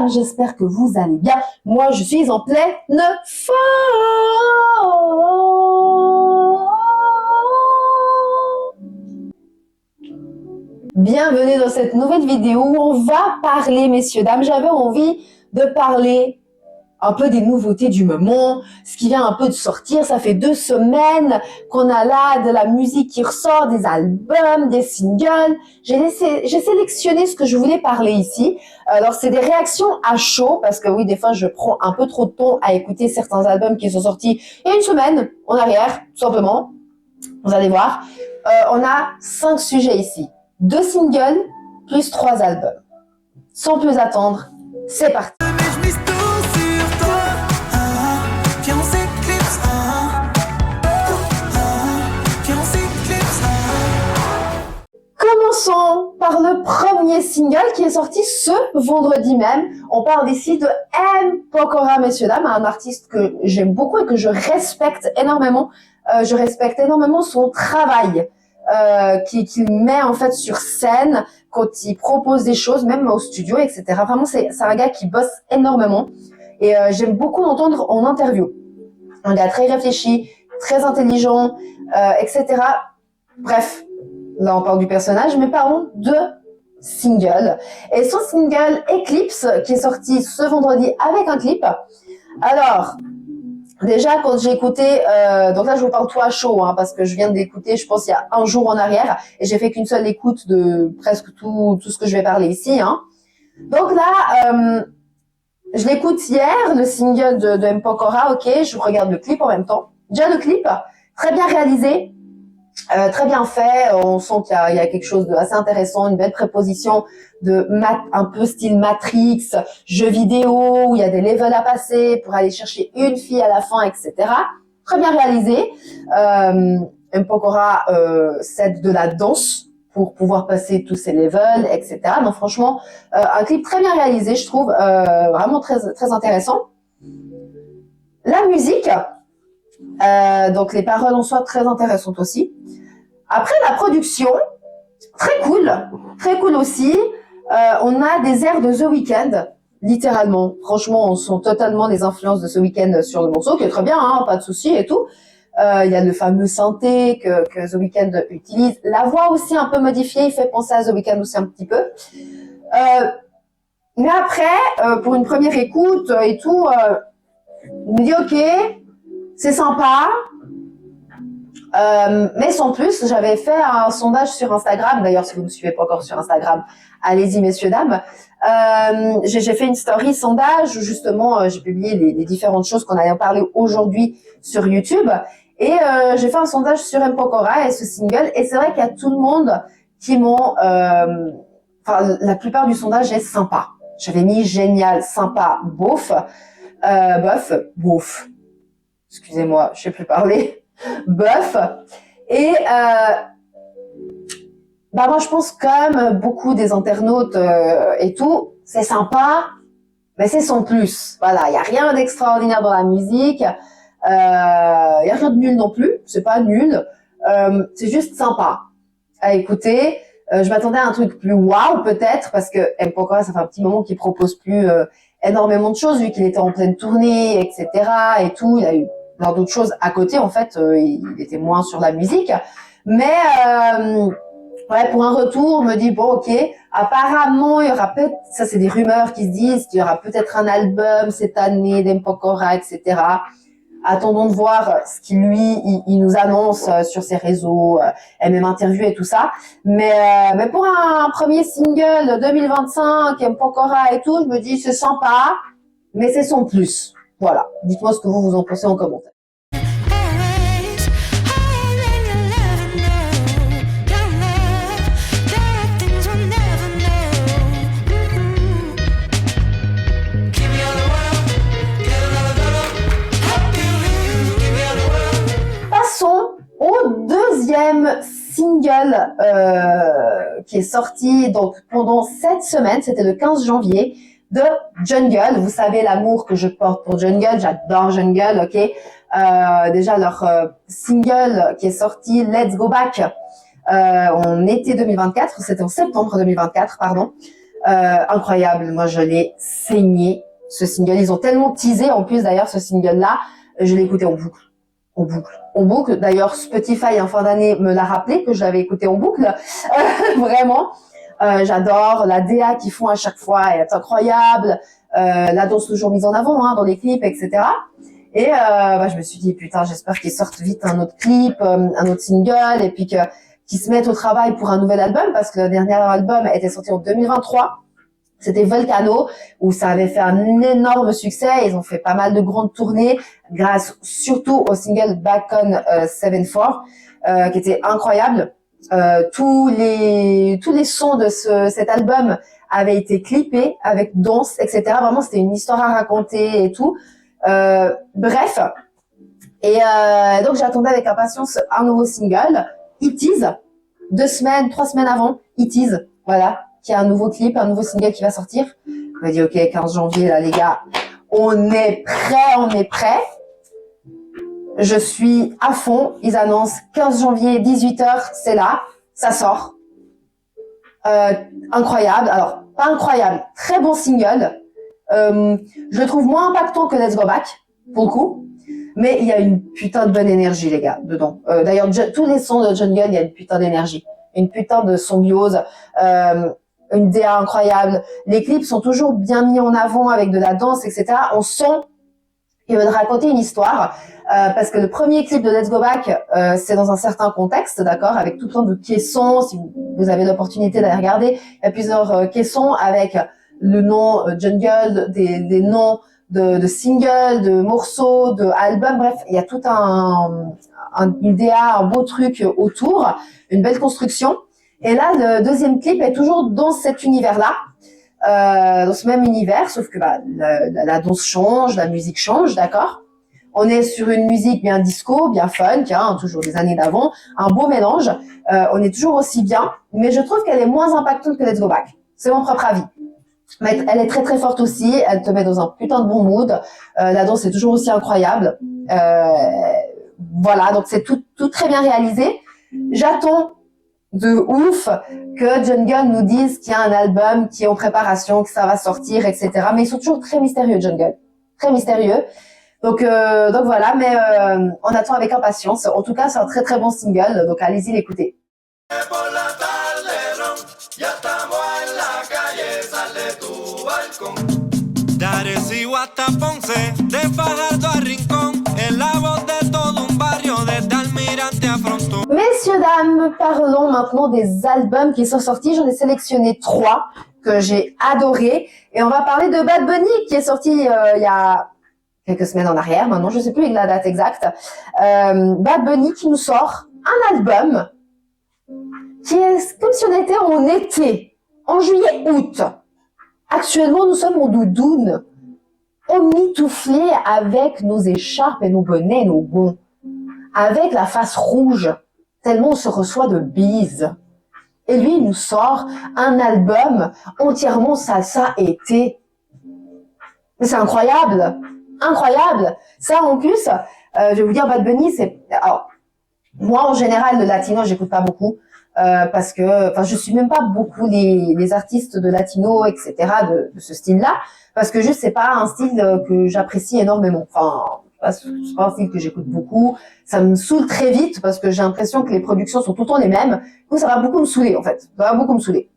dames, j'espère que vous allez bien. Moi, je suis en pleine forme. Bienvenue dans cette nouvelle vidéo où on va parler, messieurs, dames. J'avais envie de parler un peu des nouveautés du moment, ce qui vient un peu de sortir. Ça fait 2 semaines qu'on a là de la musique qui ressort, des albums, des singles. J'ai sélectionné ce que je voulais parler ici. Alors, c'est des réactions à chaud, parce que oui, des fois, je prends un peu trop de temps à écouter certains albums qui sont sortis il y a 1 semaine en arrière, tout simplement. Vous allez voir. On a 5 sujets ici. 2 singles plus 3 albums. Sans plus attendre, c'est parti. Commençons par le premier single qui est sorti ce vendredi même. On parle ici de M. Pokora, messieurs, dames, un artiste que j'aime beaucoup et que je respecte énormément. Je respecte énormément son travail qu'il met en fait sur scène quand il propose des choses, même au studio, etc. Vraiment, c'est un gars qui bosse énormément et j'aime beaucoup l'entendre en interview. Un gars très réfléchi, très intelligent, etc. Bref. Là, on parle du personnage, mais parlons de single. Et son single Eclipse, qui est sorti ce vendredi avec un clip. Alors, déjà, quand j'ai écouté, donc là, je vous parle tout à chaud, hein, parce que je viens d'écouter, je pense, il y a 1 jour en arrière, et j'ai fait qu'une seule écoute de presque tout ce que je vais parler ici. Hein. Donc là, je l'écoute hier, le single de M. Pokora, ok, je regarde le clip en même temps. Déjà, le clip, très bien réalisé. Très bien fait, on sent qu'il y a quelque chose d'assez intéressant, une belle préposition un peu style Matrix, jeu vidéo, où il y a des levels à passer pour aller chercher une fille à la fin, etc. Très bien réalisé. M. Pokora s'aide de la danse pour pouvoir passer tous ces levels, etc. Donc franchement, un clip très bien réalisé, je trouve, vraiment très, très intéressant. La musique, donc les paroles en soi très intéressantes aussi. Après la production, très cool aussi. On a des airs de The Weeknd, littéralement. Franchement, on sent totalement les influences de The Weeknd sur le morceau, qui est très bien, hein, pas de souci et tout. Il y a le fameux synthé que The Weeknd utilise. La voix aussi un peu modifiée, il fait penser à The Weeknd aussi un petit peu. Mais après, pour une première écoute et tout, je me dis ok, c'est sympa. Mais sans plus, j'avais fait un sondage sur Instagram. D'ailleurs, si vous ne me suivez pas encore sur Instagram, allez-y, messieurs, dames. J'ai fait une story sondage où justement, j'ai publié les différentes choses qu'on allait en parler aujourd'hui sur YouTube. Et j'ai fait un sondage sur M. Pokora et ce single. Et c'est vrai qu'il y a tout le monde qui m'ont... Enfin, la plupart du sondage est sympa. J'avais mis génial, sympa, bof. Bof. Excusez-moi, je sais plus parler. Bof. Et moi je pense comme beaucoup des internautes et tout, c'est sympa, mais c'est sans plus. Voilà, il y a rien d'extraordinaire dans la musique, il y a rien de nul non plus, c'est pas nul, c'est juste sympa à écouter. Je m'attendais à un truc plus waouh peut-être parce que M. Pokora, ça fait un petit moment qu'il propose plus énormément de choses vu qu'il était en pleine tournée, etc. et tout. Il a eu plein d'autres choses à côté, en fait, il était moins sur la musique. Mais ouais, pour un retour, on me dit, bon, ok, apparemment, il y aura peut-être, ça c'est des rumeurs qui se disent, qu'il y aura peut-être un album cette année d'M. Pokora, etc. Attendons de voir ce qu'il il nous annonce sur ses réseaux, même interview et tout ça. Mais pour un premier single 2025, M. Pokora et tout, je me dis, c'est sympa, mais c'est sans plus. Voilà. Dites-moi ce que vous en pensez en commentaire. Passons au deuxième single qui est sorti donc pendant cette semaine, c'était le 15 janvier, de Jungle. Vous savez l'amour que je porte pour Jungle, j'adore Jungle, ok. Déjà leur single qui est sorti, Let's Go Back, en été 2024, c'était en septembre 2024, pardon. Incroyable, moi je l'ai saigné, ce single. Ils ont tellement teasé en plus d'ailleurs ce single-là, je l'ai écouté en boucle. En boucle. En boucle. D'ailleurs, Spotify en fin d'année me l'a rappelé que je l'avais écouté en boucle. Vraiment. J'adore la DA qu'ils font à chaque fois, elle est incroyable. La danse toujours mise en avant dans les clips, etc. Et je me suis dit putain, j'espère qu'ils sortent vite un autre clip, un autre single, et puis qu'ils se mettent au travail pour un nouvel album, parce que le dernier album était sorti en 2023. C'était Volcano, où ça avait fait un énorme succès. Ils ont fait pas mal de grandes tournées, grâce surtout au single Back on 7/4, qui était incroyable. Tous les sons de cet album avaient été clippés avec danse, etc. Vraiment, c'était une histoire à raconter et tout. Bref. Et donc, j'attendais avec impatience un nouveau single, It Is. 2 semaines, 3 semaines avant, It Is. Voilà. Qui a un nouveau clip, un nouveau single qui va sortir. On m'a dit, ok, 15 janvier, là, les gars, on est prêt. Je suis à fond. Ils annoncent 15 janvier, 18h, c'est là. Ça sort. Incroyable. Alors, pas incroyable. Très bon single. Je le trouve moins impactant que Let's Go Back, pour le coup. Mais il y a une putain de bonne énergie, les gars, dedans. D'ailleurs, tous les sons de Jungle, il y a une putain d'énergie. Une putain de symbiose. Une DA incroyable. Les clips sont toujours bien mis en avant avec de la danse, etc. On sent qu'ils veulent raconter une histoire. Parce que le premier clip de Let's Go Back, c'est dans un certain contexte, d'accord, avec tout plein de caissons. Si vous avez l'opportunité d'aller regarder, il y a plusieurs caissons avec le nom Jungle, des noms de singles, de morceaux, de albums. Bref, il y a tout une DA, un beau truc autour, une belle construction. Et là, le deuxième clip est toujours dans cet univers-là, dans ce même univers, sauf que la danse change, la musique change, d'accord. On est sur une musique bien disco, bien funk, toujours des années d'avant, un beau mélange. On est toujours aussi bien, mais je trouve qu'elle est moins impactante que Let's Go Back. C'est mon propre avis. Mais elle est très très forte aussi, elle te met dans un putain de bon mood. La danse est toujours aussi incroyable. Voilà, donc c'est tout très bien réalisé. J'attends de ouf que Jungle nous dise qu'il y a un album qui est en préparation, que ça va sortir, etc. Mais ils sont toujours très mystérieux, Jungle. Très mystérieux. Donc voilà, mais on attend avec impatience. En tout cas, c'est un très très bon single, donc allez-y l'écouter. Arecibo hasta Ponce, de Fajardo a Rincón, es la voz de todo un barrio, desde Almirante a Frontón. Messieurs, dames, parlons maintenant des albums qui sont sortis. J'en ai sélectionné 3 que j'ai adorés. Et on va parler de Bad Bunny qui est sorti il y a quelques semaines en arrière. Maintenant, je ne sais plus la date exacte. Bad Bunny qui nous sort un album qui est comme si on était en été, en juillet-août. Actuellement, nous sommes en doudoune, emmitouflés avec nos écharpes et nos bonnets, nos gonds, avec la face rouge, tellement on se reçoit de bises. Et lui, il nous sort un album entièrement salsa été. Mais c'est incroyable, incroyable. Ça, en plus, je vais vous dire, Bad Bunny, c'est... Alors, moi, en général, le latino, j'écoute pas beaucoup. Parce que, je suis même pas beaucoup les artistes de latino, etc. de ce style-là, parce que juste c'est pas un style que j'apprécie énormément. C'est pas un style que j'écoute beaucoup. Ça me saoule très vite parce que j'ai l'impression que les productions sont tout le temps les mêmes. Du coup, ça va beaucoup me saouler en fait. Ça va beaucoup me saouler.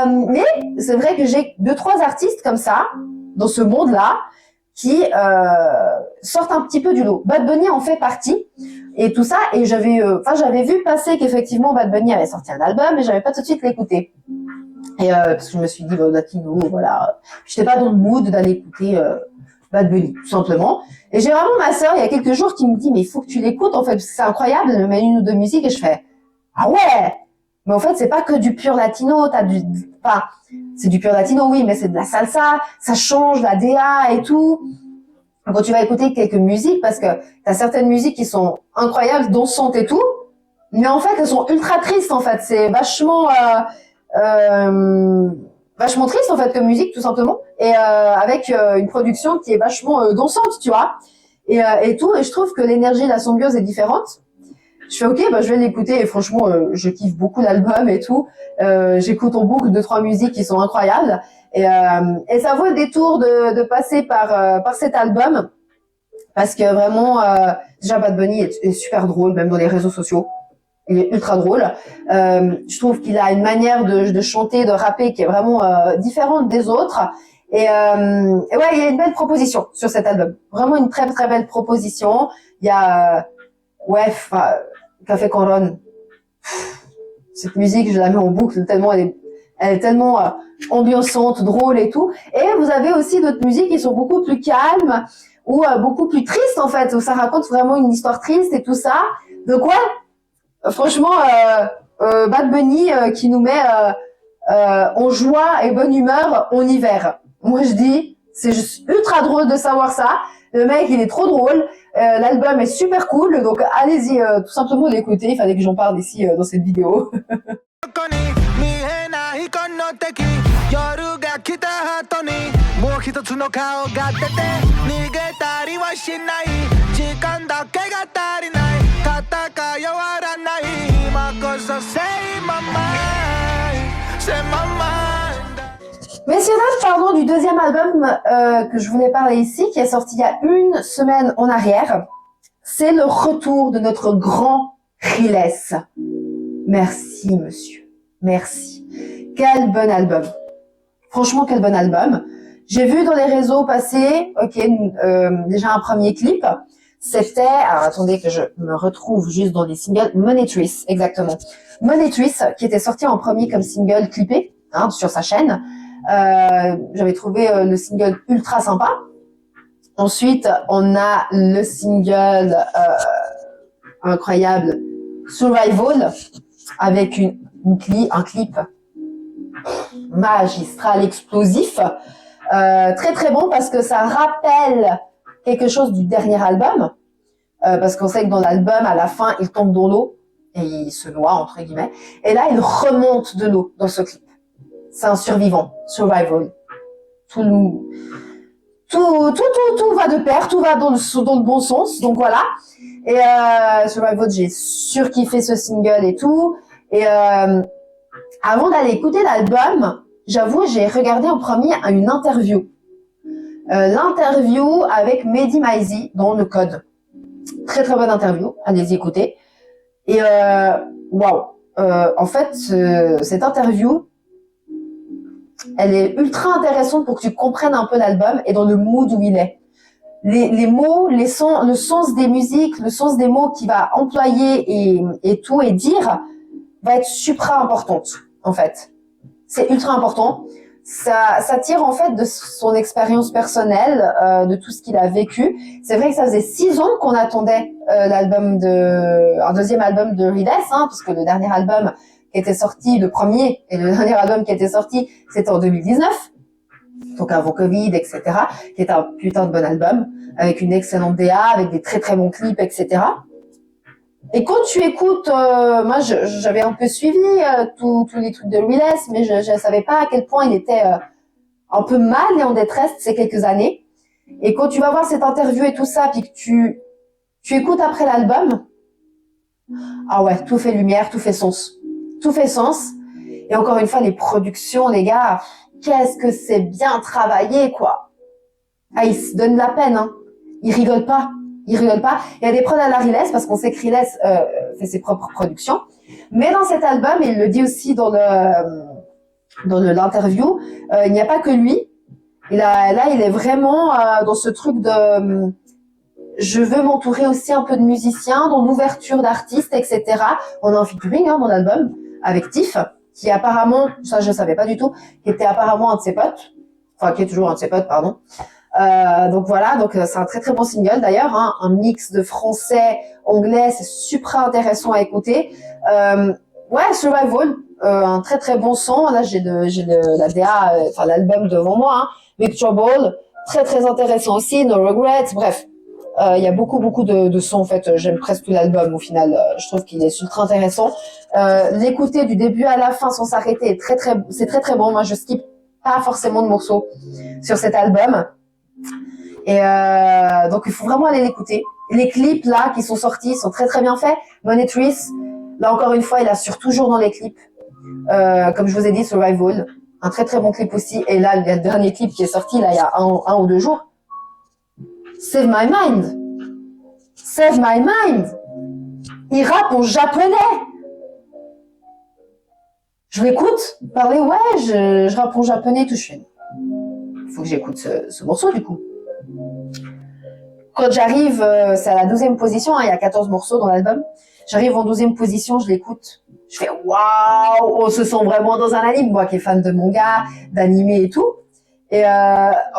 Mais c'est vrai que j'ai 2-3 artistes comme ça dans ce monde-là qui sortent un petit peu du lot. Bad Bunny en fait partie. Et tout ça, et j'avais vu passer qu'effectivement Bad Bunny avait sorti un album, mais j'avais pas tout de suite l'écouté. Et parce que je me suis dit, latino, voilà, j'étais pas dans le mood d'aller écouter Bad Bunny, tout simplement. Et j'ai vraiment ma sœur, il y a quelques jours, qui me dit, mais il faut que tu l'écoutes, en fait, parce que c'est incroyable, elle me met 1 ou 2 musiques, et je fais, ah ouais! Mais en fait, c'est pas que du pur latino, c'est du pur latino, oui, mais c'est de la salsa, ça change, la DA et tout. Quand tu vas écouter quelques musiques, parce que t'as certaines musiques qui sont incroyables, dansantes et tout, mais en fait, elles sont ultra tristes, en fait. C'est vachement triste, en fait, comme musique, tout simplement. Et avec une production qui est vachement dansante, tu vois. Et tout, et je trouve que l'énergie, la symbiose est différente. Je fais ok, bah je vais l'écouter et franchement, je kiffe beaucoup l'album et tout. J'écoute en boucle 2-3 musiques qui sont incroyables et ça vaut le détour de passer par cet album parce que vraiment, déjà Bad Bunny est super drôle, même dans les réseaux sociaux. Il est ultra drôle. Je trouve qu'il a une manière de chanter, de rapper qui est vraiment différente des autres. Et ouais, il y a une belle proposition sur cet album. Vraiment une très très belle proposition. Il y a ouais, Café Coron. Cette musique, je la mets en boucle tellement elle est tellement ambiançante, drôle et tout. Et vous avez aussi d'autres musiques qui sont beaucoup plus calmes ou beaucoup plus tristes en fait, où ça raconte vraiment une histoire triste et tout ça. Donc ouais, franchement, Bad Bunny qui nous met en joie et bonne humeur en hiver. Moi je dis, c'est juste ultra drôle de savoir ça. Le mec, il est trop drôle. L'album est super cool, donc allez-y tout simplement l'écouter. Il fallait que j'en parle ici dans cette vidéo. Messieurs, dames, parlons du deuxième album que je voulais parler ici, qui est sorti il y a une semaine en arrière. C'est le retour de notre grand Riles. Merci, monsieur. Merci. Quel bon album. Franchement, quel bon album. J'ai vu dans les réseaux passer, déjà un premier clip. C'était, alors attendez que je me retrouve juste dans les singles, Monitrice, exactement. Monitrice, qui était sorti en premier comme single clippé, sur sa chaîne. J'avais trouvé le single ultra sympa. Ensuite, on a le single incroyable Survival avec un clip magistral, explosif, très très bon parce que ça rappelle quelque chose du dernier album, parce qu'on sait que dans l'album, à la fin, il tombe dans l'eau et il se noie entre guillemets. Et là, il remonte de l'eau dans ce clip. C'est un survivant, survival. Tout va de pair, tout va dans le bon sens. Donc voilà. Et survival, j'ai surkiffé ce single et tout. Et avant d'aller écouter l'album, j'avoue, j'ai regardé en premier une interview. L'interview avec Mehdi Maizi dans Le Code. Très très bonne interview, allez-y écouter. Et waouh, en fait, cette interview, elle est ultra intéressante pour que tu comprennes un peu l'album et dans le mood où il est. Les mots, les sons, le sens des musiques, le sens des mots qu'il va employer et tout et dire va être supra importante en fait. C'est ultra important. Ça tire en fait de son expérience personnelle, de tout ce qu'il a vécu. C'est vrai que ça faisait 6 ans qu'on attendait un deuxième album de Riles, parce que le dernier album qui était sorti, le premier et le dernier album qui était sorti, c'était en 2019, donc avant Covid, etc., qui est un putain de bon album, avec une excellente DA, avec des très très bons clips, etc. Et quand tu écoutes, moi j'avais un peu suivi tous les trucs de Riles, mais je savais pas à quel point il était un peu mal et en détresse ces quelques années. Et quand tu vas voir cette interview et tout ça, puis que tu écoutes après l'album, ah ouais, tout fait lumière, tout fait sens. Tout fait sens. Et encore une fois, les productions, les gars, qu'est-ce que c'est bien travaillé, quoi. Ah, ils se donnent la peine, Ils rigolent pas. Ils rigolent pas. Il y a des prods à la Riles, parce qu'on sait que Riles fait ses propres productions. Mais dans cet album, et il le dit aussi dans l'interview, il n'y a pas que lui. Là, il est vraiment dans ce truc de... je veux m'entourer aussi un peu de musiciens, dans l'ouverture d'artistes, etc. On a un featuring dans l'album avec Tiff, qui apparemment, ça je savais pas du tout, qui était apparemment un de ses potes, enfin qui est toujours un de ses potes, pardon. Donc voilà, donc c'est un très très bon single d'ailleurs, un mix de français, anglais, c'est super intéressant à écouter. Ouais, Survival, un très très bon son. Là j'ai la DA, enfin l'album devant moi, Big Trouble, très très intéressant aussi, No Regrets, bref. Il y a beaucoup de sons en fait. J'aime presque tout l'album au final. Je trouve qu'il est ultra intéressant. L'écouter du début à la fin sans s'arrêter c'est très très bon. Moi je skip pas forcément de morceaux sur cet album. Et donc il faut vraiment aller l'écouter. Les clips là qui sont sortis sont très très bien faits. Monetrice, là encore une fois, il assure toujours dans les clips. Comme je vous ai dit, Survival, un très très bon clip aussi. Et là, le dernier clip qui est sorti là il y a un ou deux jours, Save My Mind. Save My Mind. Il rappe en japonais. Je l'écoute parler, ouais, je rappe en japonais, tout. Je fais, faut que j'écoute ce morceau du coup. Quand j'arrive, c'est à la 12e position, hein, il y a 14 morceaux dans l'album. J'arrive en 12e position, je l'écoute. Je fais waouh, on se sent vraiment dans un anime, moi qui est fan de manga, d'anime et tout. Et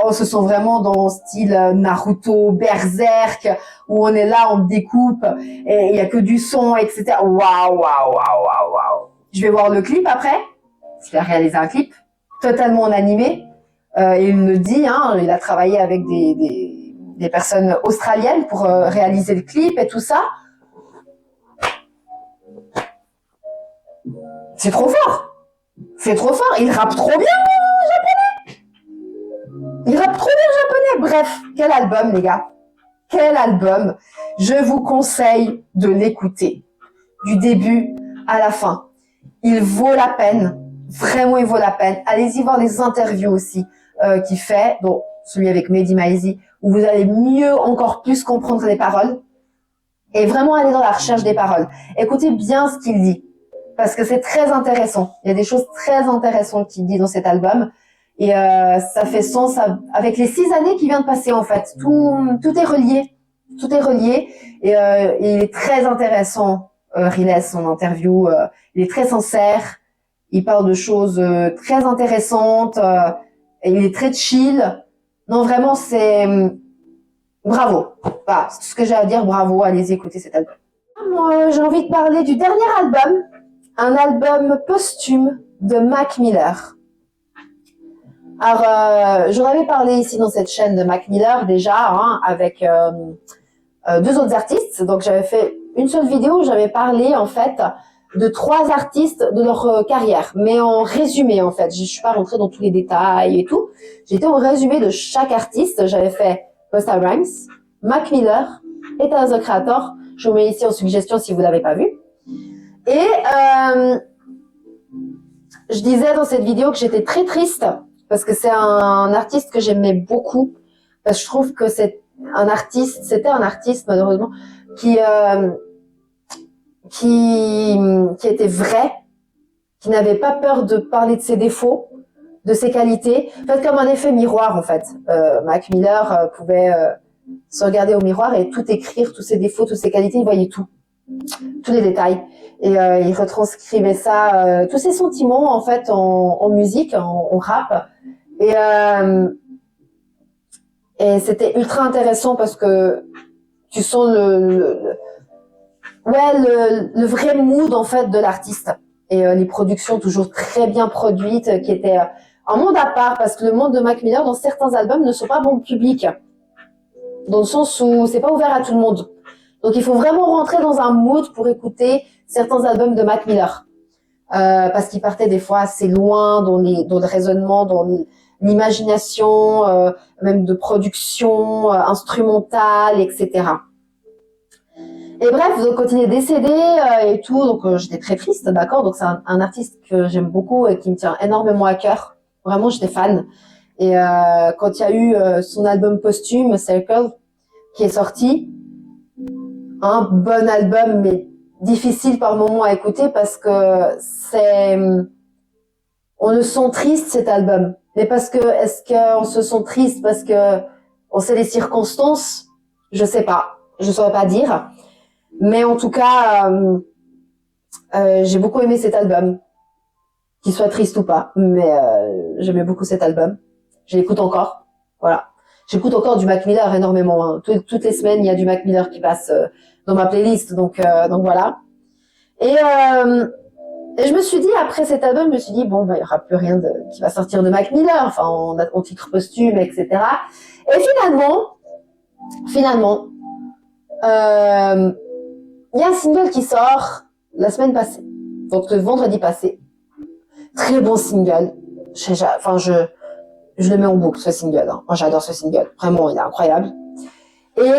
on se sent vraiment dans style Naruto, Berserk, où on est là, on découpe, et il y a que du son, etc. Waouh, waouh, waouh, waouh, waouh. Je vais voir le clip après, parce qu'il a réalisé un clip totalement en animé. Et il me dit, hein, il a travaillé avec des personnes australiennes pour réaliser le clip et tout ça. C'est trop fort. C'est trop fort. Il rappe trop bien en japonais. Il rappe trop bien en japonais. Bref, quel album, les gars. Quel album. Je vous conseille de l'écouter. Du début à la fin. Il vaut la peine. Vraiment, il vaut la peine. Allez-y voir les interviews aussi qu'il fait. Donc, celui avec Mehdi Maizi, où vous allez mieux, encore plus comprendre les paroles. Et vraiment aller dans la recherche des paroles. Écoutez bien ce qu'il dit. Parce que c'est très intéressant. Il y a des choses très intéressantes qu'il dit dans cet album. Et ça fait sens avec les 6 années qui viennent de passer, en fait. Tout est relié. Tout est relié. Et il est très intéressant, Riles, son interview. Il est très sincère. Il parle de choses très intéressantes. Et il est très chill. Non, vraiment, c'est... bravo. Voilà, c'est tout ce que j'ai à dire. Bravo, allez écouter cet album. Moi, j'ai envie de parler du dernier album. Un album posthume de Mac Miller. Alors, j'en avais parlé ici dans cette chaîne de Mac Miller déjà, hein, avec 2 autres artistes. Donc, j'avais fait une seule vidéo où j'avais parlé, en fait, de 3 artistes de leur carrière. Mais en résumé, en fait. Je suis pas rentrée dans tous les détails et tout. J'étais en résumé de chaque artiste. J'avais fait Busta Rhymes, Mac Miller et Tyler, the Creator. Je vous mets ici en suggestion si vous l'avez pas vu. Et je disais dans cette vidéo que j'étais très triste parce que c'est un artiste que j'aimais beaucoup. Parce que je trouve que c'était un artiste malheureusement qui était vrai, qui n'avait pas peur de parler de ses défauts, de ses qualités. En fait, comme un effet miroir en fait. Mac Miller pouvait se regarder au miroir et tout écrire, tous ses défauts, toutes ses qualités, il voyait tout. Tous les détails et il retranscrivait ça, tous ses sentiments en fait en musique, en rap et c'était ultra intéressant parce que tu sens le vrai mood en fait de l'artiste et les productions toujours très bien produites qui étaient un monde à part parce que le monde de Mac Miller dans certains albums ne sont pas bon public dans le sens où c'est pas ouvert à tout le monde. Donc, il faut vraiment rentrer dans un mood pour écouter certains albums de Mac Miller. Parce qu'il partait des fois assez loin dans le raisonnement, dans l'imagination, même de production instrumentale, etc. Et bref, donc quand il est décédé et tout, donc j'étais très triste, d'accord. Donc, c'est un artiste que j'aime beaucoup et qui me tient énormément à cœur. Vraiment, j'étais fan. Et quand il y a eu son album posthume, Circle, qui est sorti, un bon album, mais difficile par moments à écouter parce que on le sent triste cet album. Mais parce que, est-ce qu'on se sent triste parce que on sait les circonstances? Je sais pas. Je saurais pas dire. Mais en tout cas, j'ai beaucoup aimé cet album. Qu'il soit triste ou pas. Mais, j'aimais beaucoup cet album. Je l'écoute encore. Voilà. J'écoute encore du Mac Miller énormément. Hein. Toutes les semaines, il y a du Mac Miller qui passe dans ma playlist. Donc voilà. Et je me suis dit, après cet album, je me suis dit, bon, il y aura plus rien qui va sortir de Mac Miller. Enfin, en titre posthume, etc. Et finalement, il y a un single qui sort la semaine passée. Donc le vendredi passé. Très bon single. Je le mets en boucle, ce single. Hein. Moi, j'adore ce single. Vraiment, il est incroyable. Et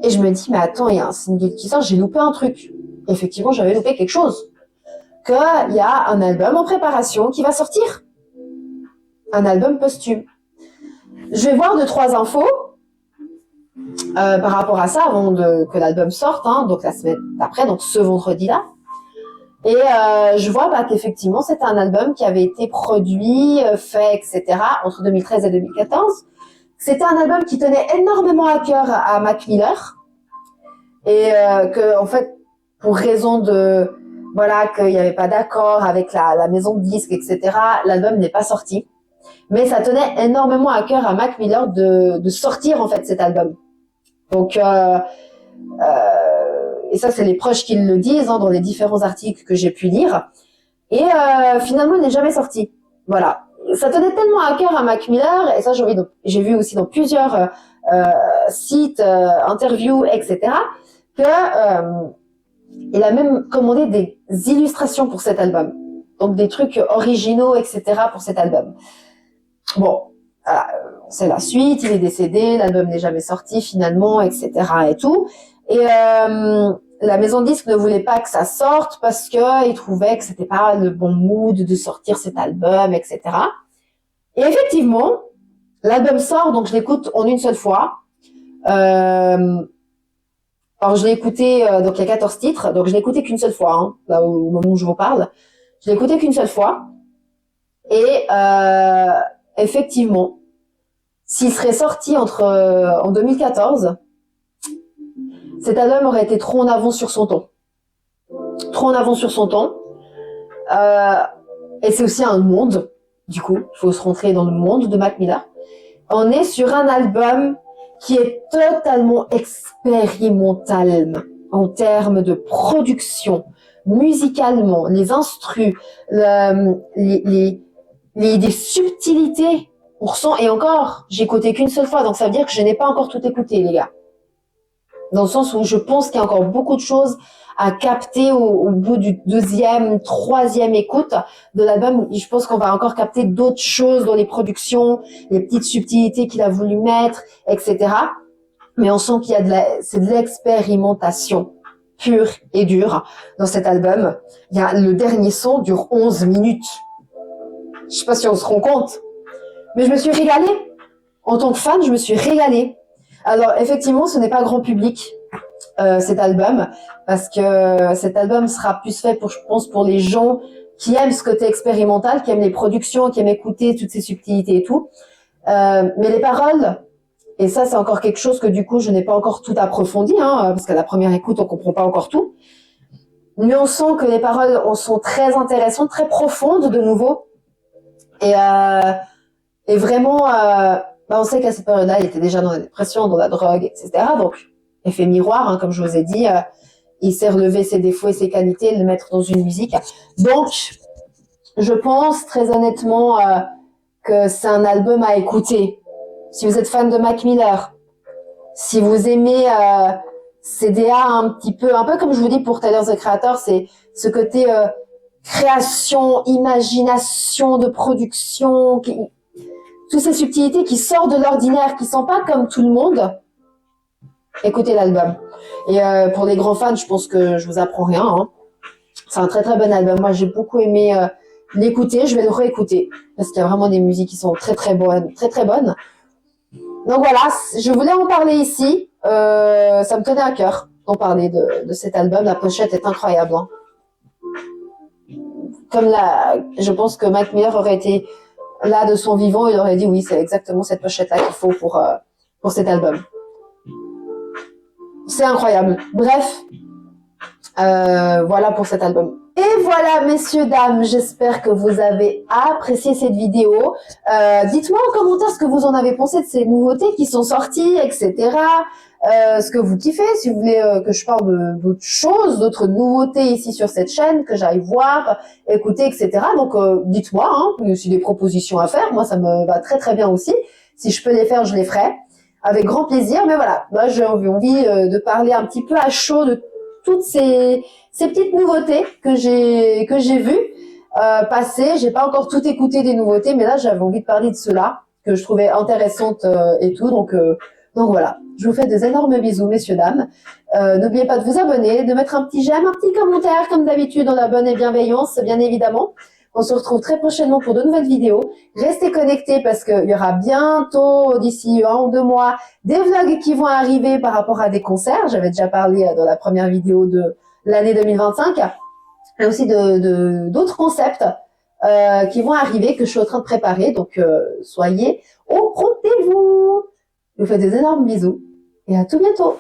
Et je me dis, mais attends, il y a un single qui sort, j'ai loupé un truc. Et effectivement, j'avais loupé quelque chose. Qu'il y a un album en préparation qui va sortir. Un album posthume. Je vais voir 2-3 infos par rapport à ça avant que l'album sorte, hein, donc la semaine d'après, donc ce vendredi-là. Et je vois qu'effectivement, c'est un album qui avait été produit, fait, etc. entre 2013 et 2014. C'était un album qui tenait énormément à cœur à Mac Miller. Et que, en fait, pour raison de, voilà, qu'il n'y avait pas d'accord avec la maison de disques, etc., l'album n'est pas sorti. Mais ça tenait énormément à cœur à Mac Miller de sortir, en fait, cet album. Donc, et ça, c'est les proches qui le disent, hein, dans les différents articles que j'ai pu lire. Et finalement, il n'est jamais sorti. Voilà. Ça tenait tellement à cœur à Mac Miller, et ça, j'ai vu aussi dans plusieurs sites, interviews, etc., que il a même commandé des illustrations pour cet album. Donc, des trucs originaux, etc., pour cet album. Bon, c'est la suite, il est décédé, l'album n'est jamais sorti finalement, etc. et tout. Et la maison de disques ne voulait pas que ça sorte parce que ils trouvaient que c'était pas le bon mood de sortir cet album, etc. Et effectivement, l'album sort, donc je l'écoute en une seule fois. Alors je l'ai écouté, donc il y a 14 titres, donc je l'ai écouté qu'une seule fois, hein, là au moment où je vous parle. Je l'ai écouté qu'une seule fois. Et effectivement, s'il serait sorti en 2014, cet album aurait été trop en avance sur son temps. Trop en avance sur son temps. Et c'est aussi un monde, du coup, il faut se rentrer dans le monde de Mac Miller. On est sur un album qui est totalement expérimental en termes de production, musicalement, les instrus, les subtilités. On ressent, et encore, j'ai écouté qu'une seule fois, donc ça veut dire que je n'ai pas encore tout écouté, les gars. Dans le sens où je pense qu'il y a encore beaucoup de choses à capter au bout du 2e, 3e écoute de l'album. Je pense qu'on va encore capter d'autres choses dans les productions, les petites subtilités qu'il a voulu mettre, etc. Mais on sent qu'il y a c'est de l'expérimentation pure et dure dans cet album. Le dernier son dure 11 minutes. Je sais pas si on se rend compte. Mais je me suis régalée. En tant que fan, je me suis régalée. Alors, effectivement, ce n'est pas grand public, cet album, parce que cet album sera plus fait je pense, pour les gens qui aiment ce côté expérimental, qui aiment les productions, qui aiment écouter toutes ces subtilités et tout. Mais les paroles, et ça, c'est encore quelque chose que, du coup, je n'ai pas encore tout approfondi, hein, parce qu'à la première écoute, on comprend pas encore tout. Mais on sent que les paroles sont très intéressantes, très profondes, de nouveau. Et vraiment, on sait qu'à cette période-là, il était déjà dans la dépression, dans la drogue, etc. Donc, effet miroir, hein, comme je vous ai dit, il sait relever ses défauts et ses qualités et le mettre dans une musique. Donc, je pense très honnêtement que c'est un album à écouter. Si vous êtes fan de Mac Miller, si vous aimez CDA un peu comme je vous dis pour Tyler, the Creator, c'est ce côté création, imagination de production, toutes ces subtilités qui sortent de l'ordinaire, qui sont pas comme tout le monde. Écoutez l'album. Et pour les grands fans, je pense que je vous apprends rien, hein. C'est un très très bon album. Moi, j'ai beaucoup aimé l'écouter. Je vais le réécouter parce qu'il y a vraiment des musiques qui sont très très bonnes, très très bonnes. Donc voilà, je voulais en parler ici. Ça me tenait à cœur d'en parler de cet album. La pochette est incroyable, hein. Je pense que Mac Miller aurait été là de son vivant, il aurait dit oui, c'est exactement cette pochette-là qu'il faut pour cet album. C'est incroyable. Bref, voilà pour cet album. Et voilà, messieurs, dames, j'espère que vous avez apprécié cette vidéo. Dites-moi en commentaire ce que vous en avez pensé de ces nouveautés qui sont sorties, etc. Ce que vous kiffez, si vous voulez que je parle d'autres choses, d'autres nouveautés ici sur cette chaîne, que j'aille voir, écouter, etc. Donc, dites-moi, hein, il y a aussi des propositions à faire. Moi, ça me va très très bien aussi. Si je peux les faire, je les ferai. Avec grand plaisir. Mais voilà, moi, j'ai envie de parler un petit peu à chaud de toutes ces petites nouveautés que j'ai vues passer. J'ai pas encore tout écouté des nouveautés, mais là, j'avais envie de parler de cela, que je trouvais intéressantes et tout. Donc, Donc voilà, je vous fais des énormes bisous, messieurs, dames. N'oubliez pas de vous abonner, de mettre un petit j'aime, un petit commentaire, comme d'habitude, dans la bonne et bienveillance, bien évidemment. On se retrouve très prochainement pour de nouvelles vidéos. Restez connectés parce qu'il y aura bientôt, d'ici 1 ou 2 mois, des vlogs qui vont arriver par rapport à des concerts. J'avais déjà parlé dans la première vidéo de l'année 2025. Et aussi d'autres concepts qui vont arriver, que je suis en train de préparer. Donc, soyez au rendez-vous. Je vous fais des énormes bisous et à tout bientôt.